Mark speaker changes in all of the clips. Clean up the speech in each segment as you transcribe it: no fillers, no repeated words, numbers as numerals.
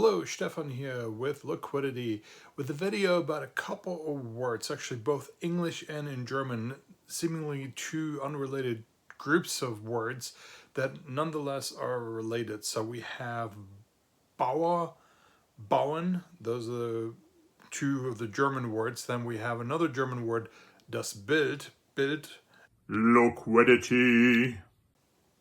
Speaker 1: Hello, Stephan here with Liquidity with a video about a couple of words, actually both English and in German, seemingly two unrelated groups of words that nonetheless are related. So we have BAUER, BAUEN, those are two of the German words. Then we have another German word, das BILD, BILD. Liquidity.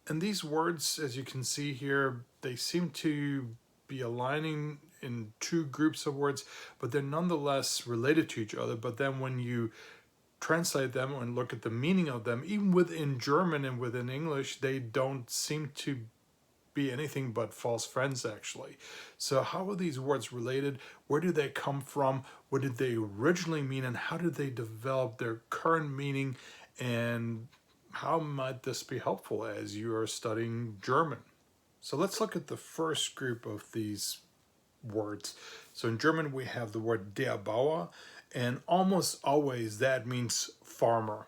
Speaker 1: And these words, as you can see here, they seem to be aligning in two groups of words, but they're nonetheless related to each other. But then when you translate them and look at the meaning of them, even within German and within English, they don't seem to be anything but false friends, actually. So how are these words related? Where do they come from? What did they originally mean? And how did they develop their current meaning? And how might this be helpful as you are studying German? So let's look at the first group of these words. So in German we have the word der Bauer, and almost always that means farmer.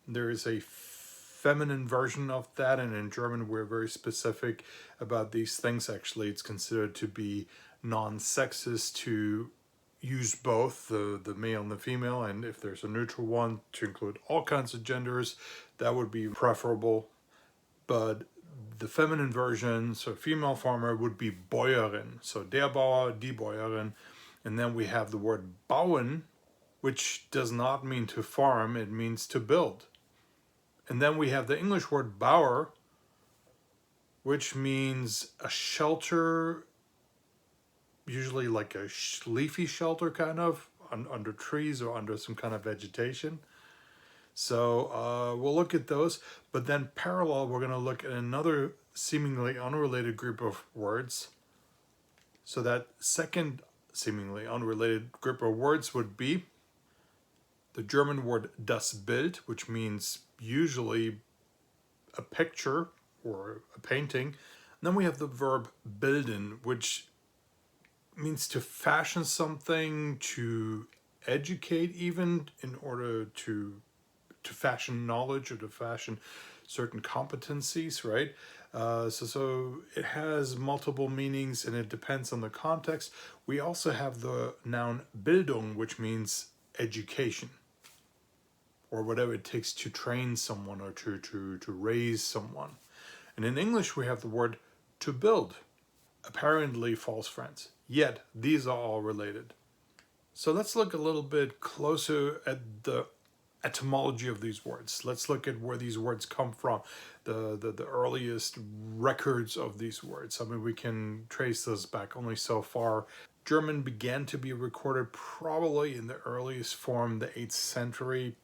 Speaker 1: There is a feminine version of that, and in German we're very specific about these things. Actually, it's considered to be non-sexist to use both the male and the female, and if there's a neutral one, to include all kinds of genders, that would be preferable. But the feminine version, so female farmer, would be Bäuerin. So der Bauer, die Bäuerin. And then we have the word bauen, which does not mean to farm, it means to build. And then we have the English word BAUER, which means a shelter, usually like a leafy shelter kind of, under trees or under some kind of vegetation. So we'll look at those, but then parallel, we're going to look at another seemingly unrelated group of words. So that second seemingly unrelated group of words would be the German word das Bild, which means usually a picture or a painting. And then we have the verb bilden, which means to fashion something, to educate even, in order to fashion knowledge or to fashion certain competencies, right? So it has multiple meanings and it depends on the context. We also have the noun Bildung, which means education, or whatever it takes to train someone or to raise someone. And in English we have the word to build, apparently false friends, yet these are all related. So let's look a little bit closer at the etymology of these words. Let's look at where these words come from, the earliest records of these words. I mean, we can trace this back only so far. German began to be recorded probably in the earliest form, the 8th century,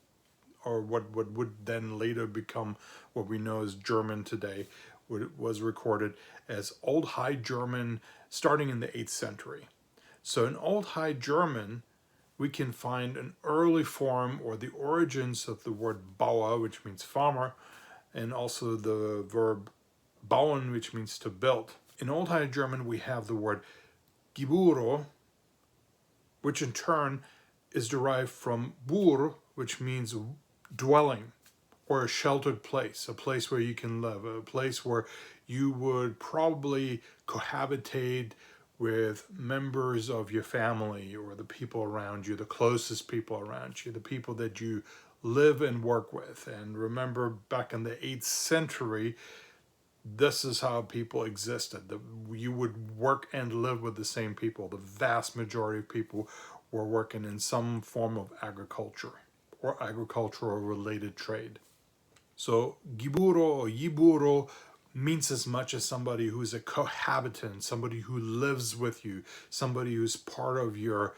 Speaker 1: or what would then later become what we know as German today. Was recorded as Old High German starting in the 8th century. So in Old High German, we can find an early form or the origins of the word Bauer, which means farmer, and also the verb bauen, which means to build. In Old High German, we have the word Giburo, which in turn is derived from Bur, which means dwelling or a sheltered place, a place where you can live, a place where you would probably cohabitate with members of your family or the people around you, the closest people around you, the people that you live and work with. And remember, back in the 8th century, this is how people existed. You would work and live with the same people. The vast majority of people were working in some form of agriculture or agricultural related trade. So giburo or yiburo means as much as somebody who's a cohabitant, somebody who lives with you, somebody who's part of your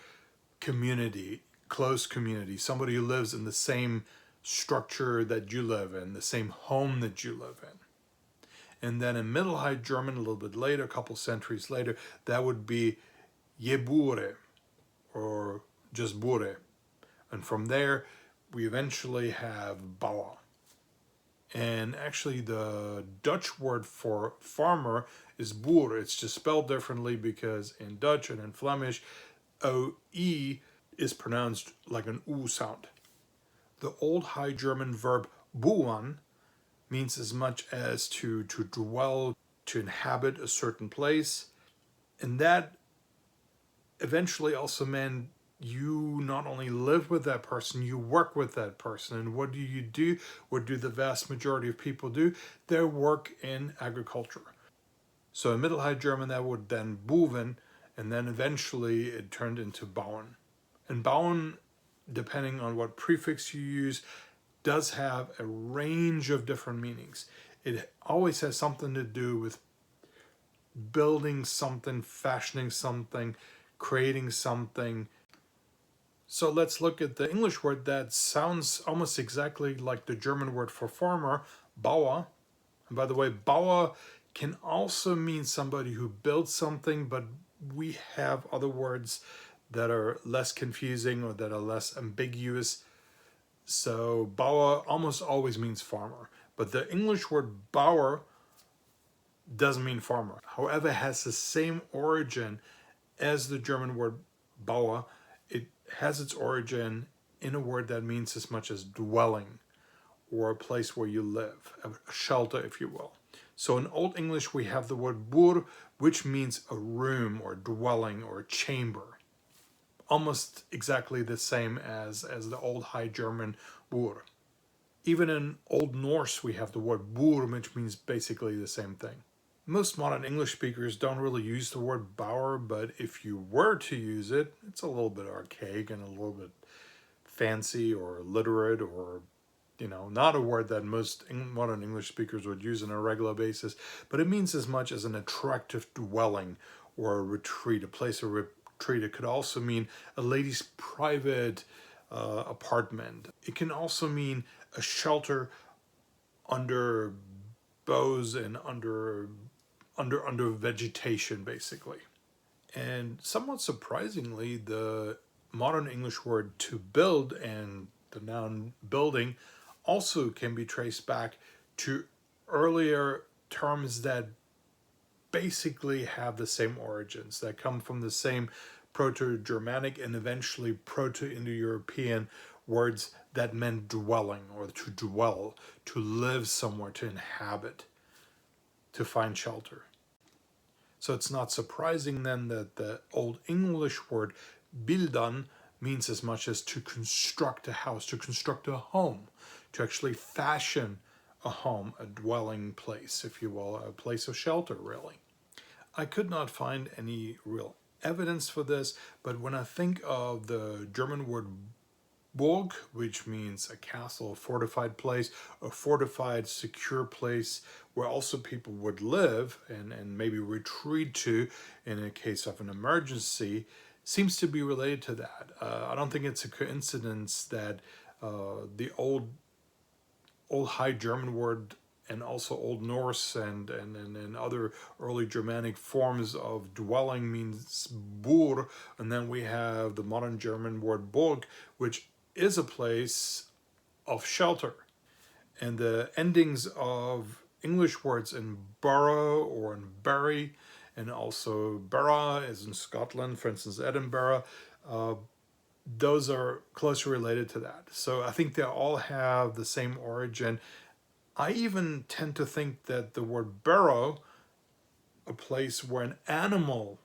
Speaker 1: community, close community, somebody who lives in the same structure that you live in, the same home that you live in. And then in Middle High German, a little bit later, a couple centuries later, that would be jebure or just bure. And from there, we eventually have Bauer. And actually the Dutch word for farmer is boer. It's just spelled differently because in Dutch and in Flemish, OE is pronounced like an U sound. The Old High German verb wohnen means as much as to dwell, to inhabit a certain place. And that eventually also meant you not only live with that person, you work with that person. And what do you do? What do the vast majority of people do? They work in agriculture. So in Middle High German, that would then BOWEN, and then eventually it turned into BAUEN. And BAUEN, depending on what prefix you use, does have a range of different meanings. It always has something to do with building something, fashioning something, creating something. So let's look at the English word that sounds almost exactly like the German word for farmer, BAUER. And by the way, BAUER can also mean somebody who builds something, but we have other words that are less confusing or that are less ambiguous. So BAUER almost always means farmer. But the English word BAUER doesn't mean farmer. However, it has the same origin as the German word Bauer. It has its origin in a word that means as much as dwelling, or a place where you live, a shelter, if you will. So in Old English, we have the word Bur, which means a room or dwelling or chamber. Almost exactly the same as the Old High German Bur. Even in Old Norse, we have the word Bur, which means basically the same thing. Most modern English speakers don't really use the word BAUER, but if you were to use it, it's a little bit archaic and a little bit fancy or literate, or not a word that most modern English speakers would use on a regular basis, but it means as much as an attractive dwelling or a retreat, a place of retreat. It could also mean a lady's private apartment. It can also mean a shelter under boughs and under vegetation, basically. And somewhat surprisingly, the modern English word to build and the noun building also can be traced back to earlier terms that basically have the same origins, that come from the same Proto-Germanic and eventually Proto-Indo-European words that meant dwelling, or to dwell, to live somewhere, to inhabit, to find shelter. So it's not surprising then that the Old English word bildan means as much as to construct a house, to construct a home, to actually fashion a home, a dwelling place, if you will, a place of shelter, really. I could not find any real evidence for this, but when I think of the German word Burg, which means a castle, a fortified place, a fortified, secure place where also people would live and maybe retreat to in a case of an emergency, seems to be related to that. I don't think it's a coincidence that the old High German word and also Old Norse and other early Germanic forms of dwelling means Bur, and then we have the modern German word Burg, which is a place of shelter. And the endings of English words in borough or in bury, and also borough is in Scotland, for instance, Edinburgh, those are closely related to that. So I think they all have the same origin. I even tend to think that the word burrow, a place where an animal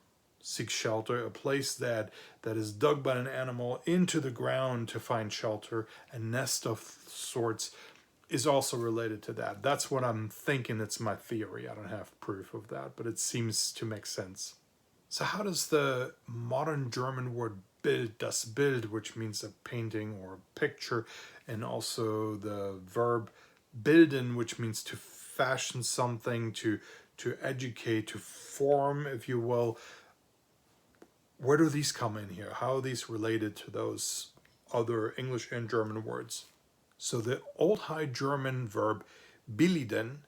Speaker 1: seeks shelter, a place that is dug by an animal into the ground to find shelter, a nest of sorts, is also related to that. That's what I'm thinking. It's my theory. I don't have proof of that, but it seems to make sense. So how does the modern German word Bild, das Bild, which means a painting or a picture, and also the verb bilden, which means to fashion something, to educate, to form, if you will, where do these come in here? How are these related to those other English and German words? So the Old High German verb bilden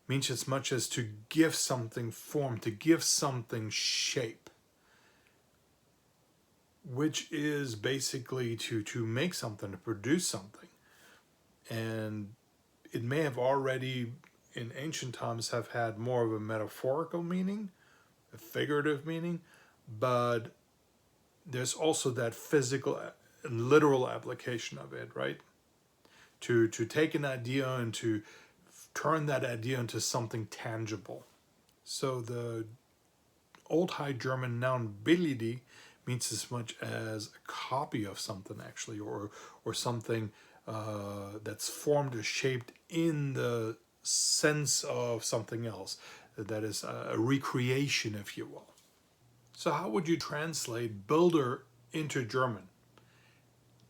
Speaker 1: means as much as to give something form, to give something shape, which is basically to make something, to produce something. And it may have already in ancient times have had more of a metaphorical meaning, a figurative meaning, but there's also that physical and literal application of it, right? To take an idea and to turn that idea into something tangible. So the Old High German noun bilidi means as much as a copy of something actually, or something that's formed or shaped in the sense of something else. That is a recreation, if you will. So how would you translate builder into German?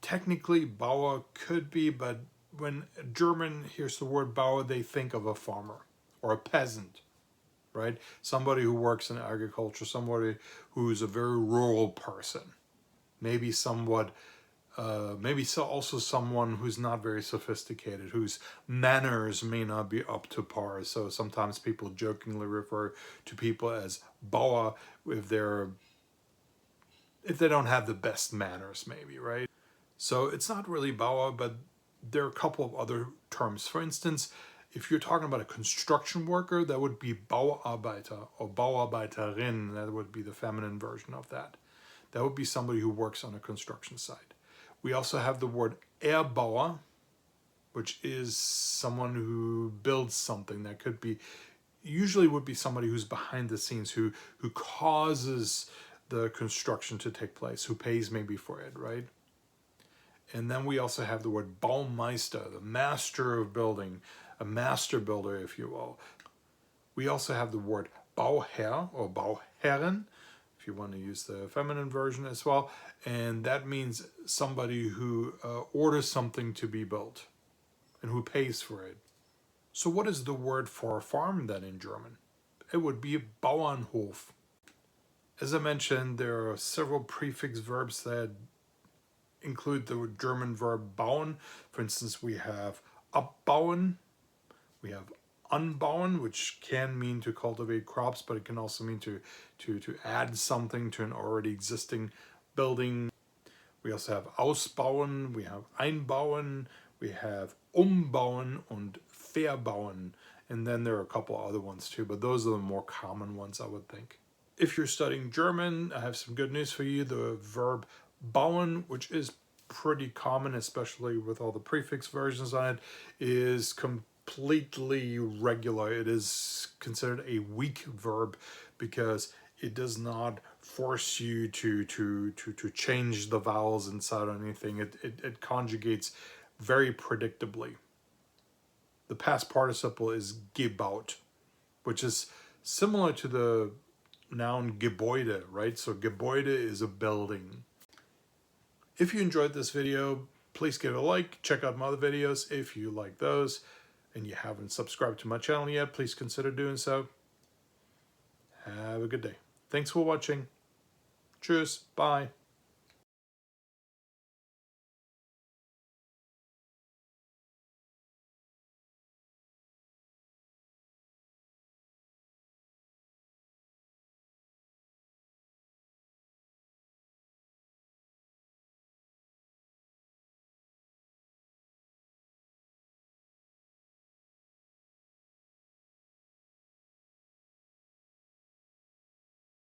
Speaker 1: Technically, Bauer could be, but when German hears the word Bauer, they think of a farmer or a peasant, right? Somebody who works in agriculture, somebody who's a very rural person. Maybe somewhat, also someone who's not very sophisticated, whose manners may not be up to par. So sometimes people jokingly refer to people as Bauer if they don't have the best manners, maybe, right? So it's not really Bauer, but there are a couple of other terms. For instance, if you're talking about a construction worker, that would be Bauarbeiter or Bauarbeiterin. That would be the feminine version of that. That would be somebody who works on a construction site. We also have the word Erbauer, which is someone who builds something. That could be, usually would be somebody who's behind the scenes, who causes the construction to take place, who pays maybe for it, right? And then we also have the word Baumeister, the master of building, a master builder, if you will. We also have the word Bauherr or Bauherrin, if you want to use the feminine version as well. And that means somebody who orders something to be built and who pays for it. So what is the word for a farm then in German? It would be Bauernhof. As I mentioned, there are several prefix verbs that include the German verb bauen. For instance, we have abbauen, we have anbauen, which can mean to cultivate crops, but it can also mean to add something to an already existing building. We also have ausbauen, we have einbauen, we have umbauen and verbauen. And then there are a couple other ones too, but those are the more common ones, I would think. If you're studying German, I have some good news for you. The verb bauen, which is pretty common, especially with all the prefix versions on it, is completely regular. It is considered a weak verb because it does not force you to change the vowels inside or anything. It conjugates very predictably. The past participle is gebaut, which is similar to the noun Gebäude, right? So Gebäude is a building. If you enjoyed this video, please give it a like. Check out my other videos if you like those. And you haven't subscribed to my channel yet, please consider doing so. Have a good day. Thanks for watching. Tschüss. Bye.